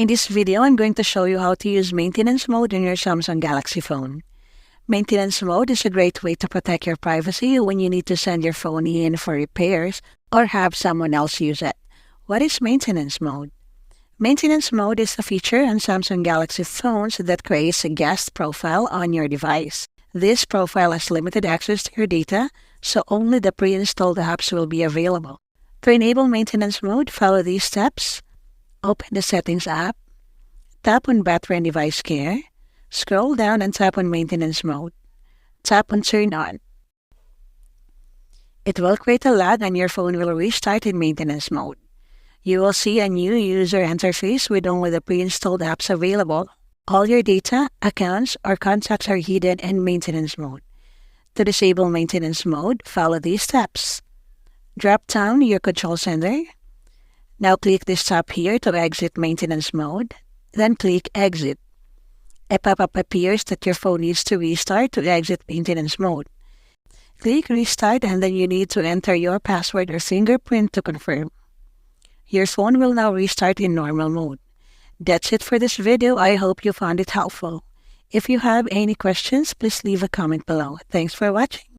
In this video, I'm going to show you how to use maintenance mode in your Samsung Galaxy phone. Maintenance mode is a great way to protect your privacy when you need to send your phone in for repairs or have someone else use it. What is maintenance mode? Maintenance mode is a feature on Samsung Galaxy phones that creates a guest profile on your device. This profile has limited access to your data, so only the pre-installed apps will be available. To enable maintenance mode, follow these steps. Open the Settings app, tap on Battery and Device Care, scroll down and tap on Maintenance Mode. Tap on Turn On. It will create a lag and your phone will restart in maintenance mode. You will see a new user interface with only the pre-installed apps available. All your data, accounts, or contacts are hidden in maintenance mode. To disable maintenance mode, follow these steps. Drop down your control center. Now click this tab here to exit maintenance mode, then click Exit. A pop-up appears that your phone needs to restart to exit maintenance mode. Click Restart and then you need to enter your password or fingerprint to confirm. Your phone will now restart in normal mode. That's it for this video. I hope you found it helpful. If you have any questions, please leave a comment below. Thanks for watching.